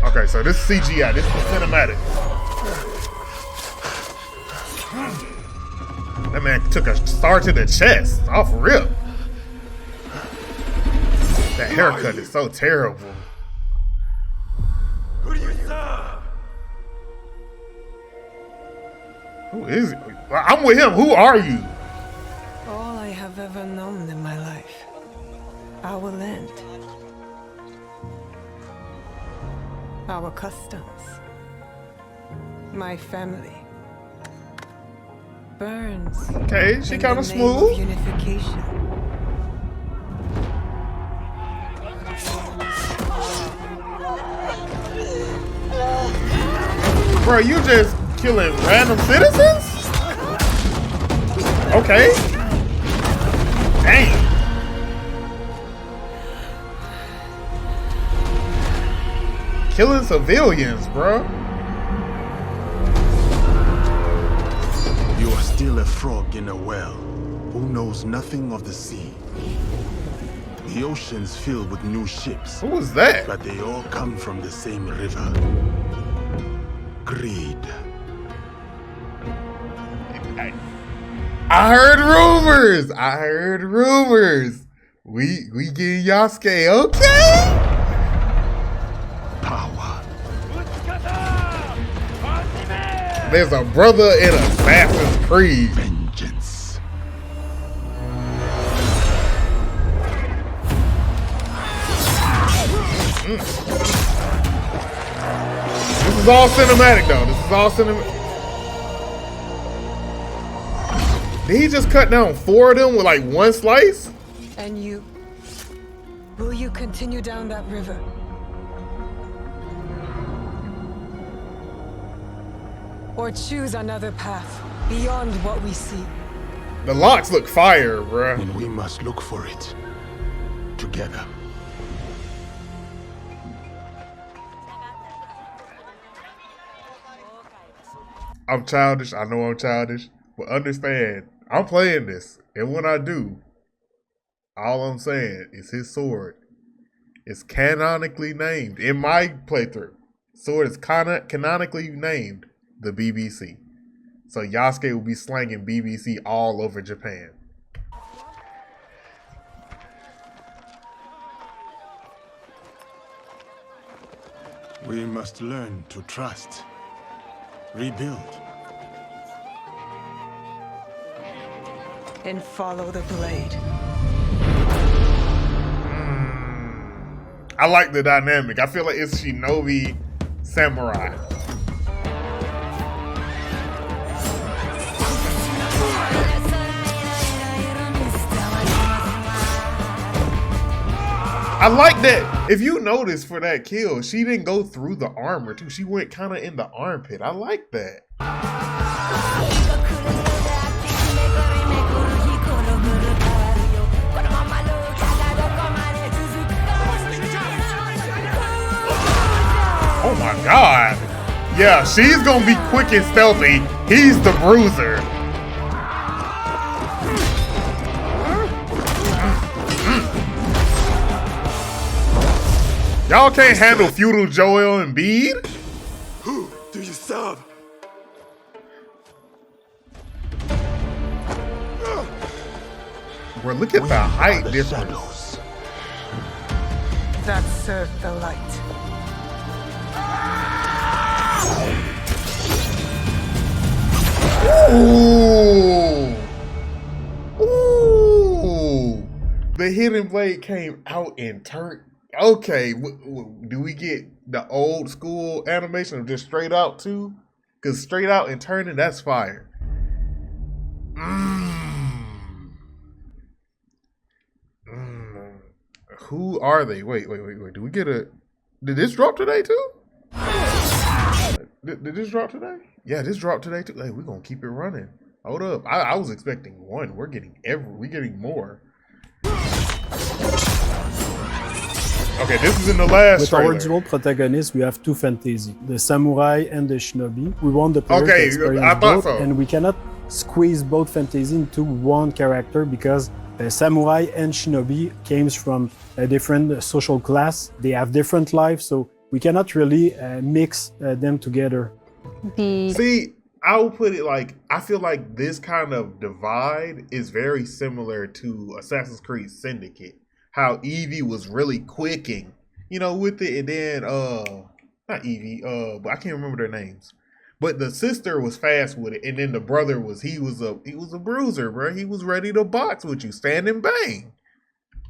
Okay, so this is CGI. This is cinematic. That man took a star to the chest off rip. That haircut is so terrible. Who do you serve? Who is it? I'm with him. Who are you? All I have ever known in my life. Our land. Our customs. My family. Burns. Okay, she kind of in the name of smooth. unification. Bro, you just killing random citizens? Okay. Dang. Killing civilians, bro. You are still a frog in a well who knows nothing of the sea. The ocean's filled with new ships, Who was that? but they all come from the same river. Greed. I heard rumors. I heard rumors. We get Yasuke, okay? Power. There's a brother in Assassin's Creed. Vengeance. This is all cinematic, though. This is all cinematic. Did he just cut down 4 of them with like one slice? And you? Will you continue down that river? Or choose another path beyond what we see? The locks look fire, bruh. And we must look for it together. I'm childish. I know I'm childish. But understand, I'm playing this. And when I do, all I'm saying is his sword is canonically named in my playthrough. Sword is canonically named the BBC. So Yasuke will be slanging BBC all over Japan. We must learn to trust. Rebuild. And follow the blade. I like the dynamic. I feel like it's Shinobi Samurai. I like that. If you notice for that kill, she didn't go through the armor too. She went kind of in the armpit. I like that. Oh my god. Yeah, she's gonna be quick and stealthy. He's the bruiser. Y'all can't handle feudal Joel and Bede? Who do you serve? Bro, look at the height difference. Shadows. That served the light. Ooh. Ooh. The hidden blade came out and turned. Okay, do we get the old school animation of just straight out too? Because straight out and turning, that's fire. Who are they? Wait. Do we get a... Did this drop today too? Did this drop today? Yeah, this dropped today too. Hey, we're gonna keep it running. Hold up. I was expecting one. We're getting more. Okay, this is in the last With trailer. our dual protagonists, we have two fantasy, the samurai and the shinobi. We want the player to experience I thought both, so. and we cannot squeeze both fantasy into one character because samurai and shinobi came from a different social class. They have different lives, so we cannot really mix them together. See, I will put it like, I feel like this kind of divide is very similar to Assassin's Creed Syndicate. How Evie was really quicking, with it, and then not Evie, but I can't remember their names. But the sister was fast with it, and then the brother he was a bruiser, bro. He was ready to box with you, stand and bang.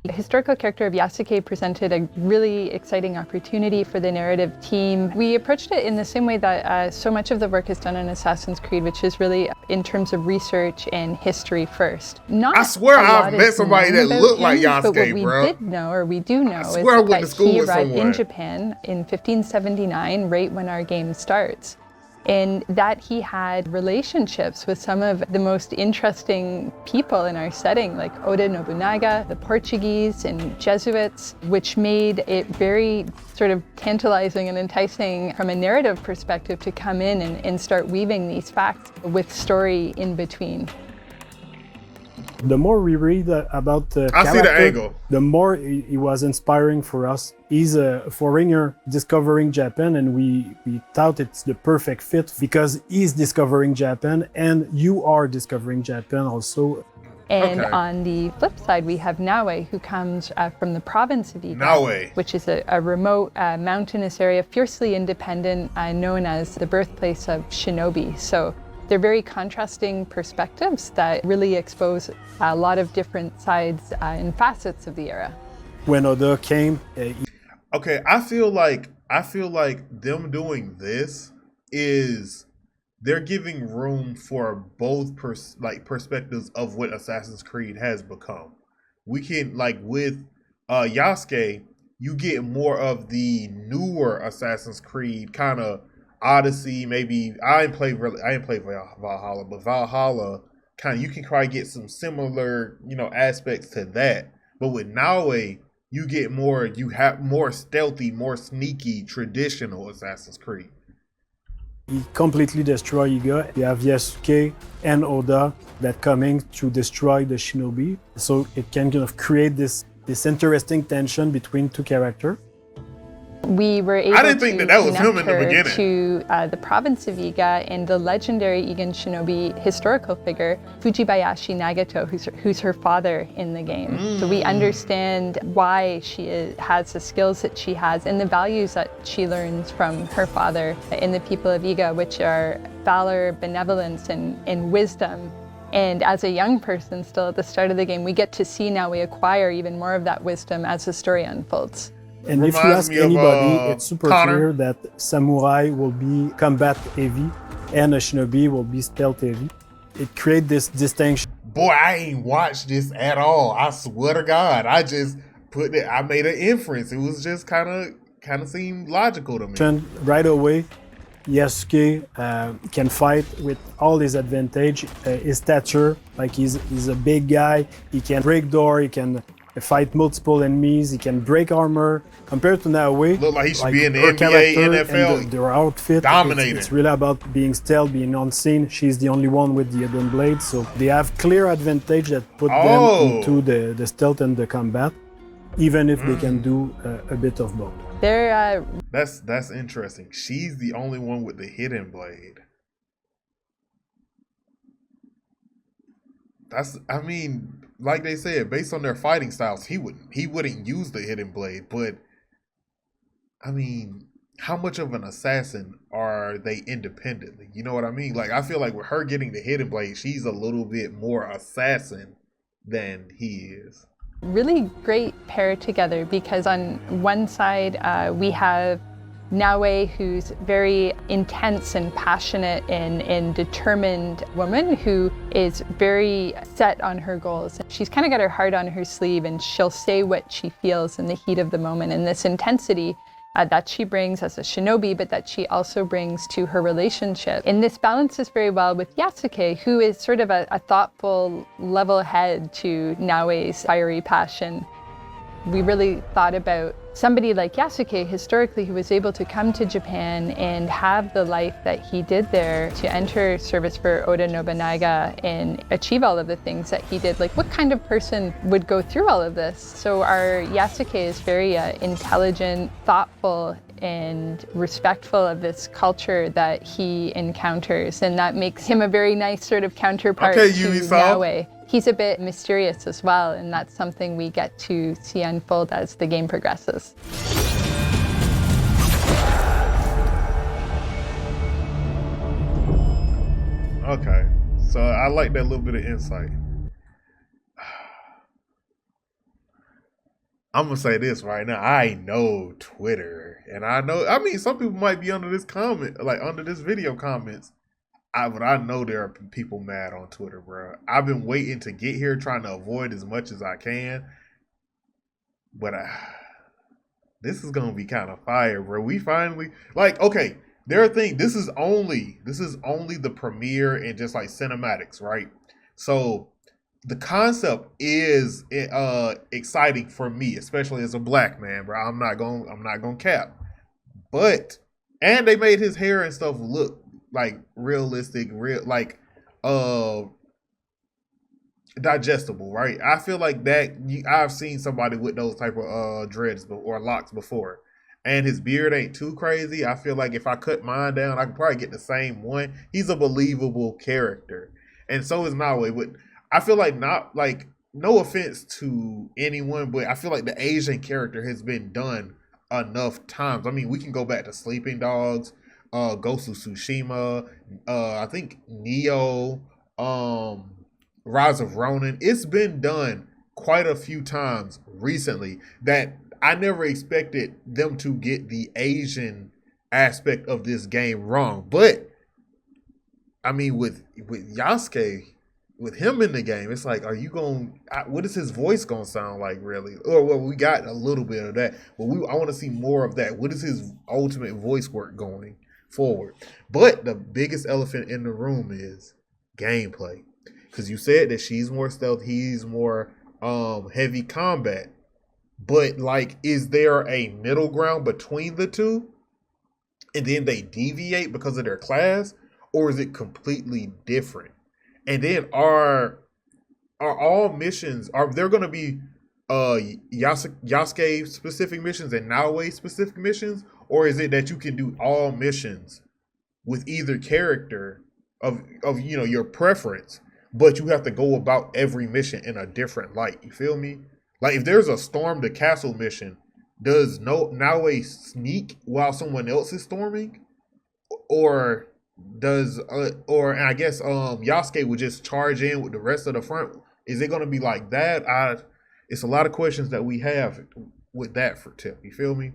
The historical character of Yasuke presented a really exciting opportunity for the narrative team. We approached it in the same way that so much of the work is done in Assassin's Creed, which is really in terms of research and history first. I swear I've met somebody that looked like Yasuke, but what bro. we do know is that he arrived in Japan in 1579, right when our game starts. And that he had relationships with some of the most interesting people in our setting, like Oda Nobunaga, the Portuguese, and Jesuits, which made it very sort of tantalizing and enticing from a narrative perspective to come in and start weaving these facts with story in between. The more we read about the character, see the angle. The more he was inspiring for us. He's a foreigner discovering Japan, and we thought it's the perfect fit because he's discovering Japan and you are discovering Japan also. And on the flip side, we have Naue, who comes from the province of Iga, which is a remote mountainous area, fiercely independent, known as the birthplace of shinobi. So they're very contrasting perspectives that really expose a lot of different sides and facets of the era. When Oda came, okay, I feel like them doing this is they're giving room for both perspectives of what Assassin's Creed has become. We can with Yasuke, you get more of the newer Assassin's Creed kind of Odyssey, maybe. I didn't play Valhalla, but Valhalla kind of, you can probably get some similar, aspects to that. But with Naue, you have more stealthy, more sneaky, traditional Assassin's Creed. He completely destroyed Iga. You have Yasuke and Oda that coming to destroy the shinobi. So it can kind of create this interesting tension between two characters. We were able I didn't think that was him in the beginning. To the province of Iga and the legendary Igan shinobi historical figure, Fujibayashi Nagato, who's her father in the game. So we understand why she has the skills that she has and the values that she learns from her father in the people of Iga, which are valor, benevolence, and wisdom. And as a young person still at the start of the game, we get to see now we acquire even more of that wisdom as the story unfolds. And if you ask anybody, it's super clear that samurai will be combat heavy and a shinobi will be stealth heavy. It creates this distinction. Boy, I ain't watched this at all. I swear to God, I just I made an inference. It was just kind of seemed logical to me. Right away, Yasuke can fight with all his advantage, his stature, like he's a big guy. He can break door. He can fight multiple enemies. He can break armor. Compared to Naue, look like he should be in the NBA, NFL. And their outfit, dominating. It's really about being stealth, being unseen. She's the only one with the hidden blade, so they have clear advantage that put them into the stealth and the combat, even if they can do a bit of both. That's interesting. She's the only one with the hidden blade. Like they said, based on their fighting styles, he wouldn't use the hidden blade. But how much of an assassin are they independently? You know what I mean? Like, I feel like with her getting the hidden blade, she's a little bit more assassin than he is. Really great pair together because on one side we have Naue, who's very intense and passionate and determined woman who is very set on her goals. She's kind of got her heart on her sleeve and she'll say what she feels in the heat of the moment. And this intensity that she brings as a shinobi, but that she also brings to her relationship. And this balances very well with Yasuke, who is sort of a thoughtful, level head to Naue's fiery passion. We really thought about somebody like Yasuke historically who was able to come to Japan and have the life that he did there, to enter service for Oda Nobunaga and achieve all of the things that he did. Like, what kind of person would go through all of this? So our Yasuke is very intelligent, thoughtful, and respectful of this culture that he encounters, and that makes him a very nice sort of counterpart Okay, to Ubisoft. Naoe. He's a bit mysterious as well, and that's something we get to see unfold as the game progresses. Okay, so I like that little bit of insight. I'm gonna say this right now. I know Twitter, and I mean, some people might be under this comment, like under this video comments. But I know there are people mad on Twitter, bro. I've been waiting to get here, trying to avoid as much as I can. But this is gonna be kind of fire, bro. We finally, like, okay, there are things. This is only the premiere and just like cinematics, right? So the concept is exciting for me, especially as a black man, bro. I'm not gonna cap. But and they made his hair and stuff look like realistic, real like digestible, right? I feel like that I've seen somebody with those type of dreads or locks before. And his beard ain't too crazy. I feel like if I cut mine down, I could probably get the same one. He's a believable character. And so is Naoe. But I feel like not like no offense to anyone, but I feel like the Asian character has been done enough times. I mean, we can go back to Sleeping Dogs, Ghost of Tsushima, I think Neo, Rise of Ronin. It's been done quite a few times recently that I never expected them to get the Asian aspect of this game wrong. But I mean, with Yasuke, with him in the game, it's like, are you going? What is his voice going to sound like, really? Or well, we got a little bit of that, but I want to see more of that. What is his ultimate voice work going forward? But the biggest elephant in the room is gameplay, because you said that she's more stealth, he's more heavy combat. But like, is there a middle ground between the two, and then they deviate because of their class, or is it completely different? And then are all missions, are there going to be Yasuke specific missions and Naoe specific missions, or is it that you can do all missions with either character of your preference, but you have to go about every mission in a different light? You feel me? Like if there's a storm the castle mission, does Naoe sneak while someone else is storming, or does or and I guess Yasuke would just charge in with the rest of the front? Is it gonna be like that? It's a lot of questions that we have with that for Tip. You feel me?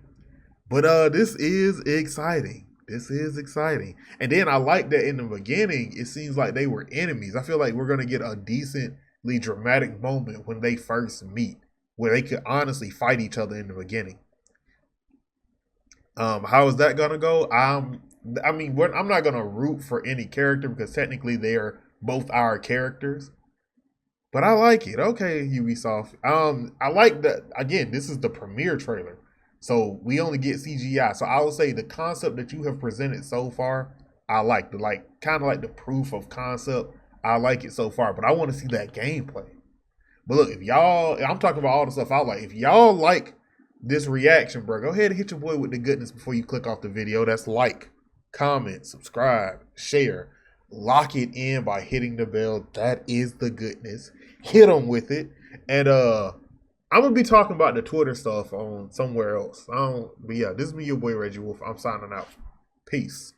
But this is exciting. This is exciting. And then I like that in the beginning it seems like they were enemies. I feel like we're gonna get a decently dramatic moment when they first meet, where they could honestly fight each other in the beginning. How is that gonna go? I mean, I'm not gonna root for any character because technically they are both our characters. But I like it. Okay, Ubisoft. I like that. Again, this is the premiere trailer, so we only get CGI. So I would say the concept that you have presented so far, I like kind of like the proof of concept. I like it so far, but I want to see that gameplay. But look, if y'all, I'm talking about all the stuff I like. If y'all like this reaction, bro, go ahead and hit your boy with the goodness before you click off the video. That's like, comment, subscribe, share, lock it in by hitting the bell. That is the goodness. Hit them with it. And I'm gonna be talking about the Twitter stuff on somewhere else. But yeah, this is me, your boy Reggie Wolf. I'm signing out. Peace.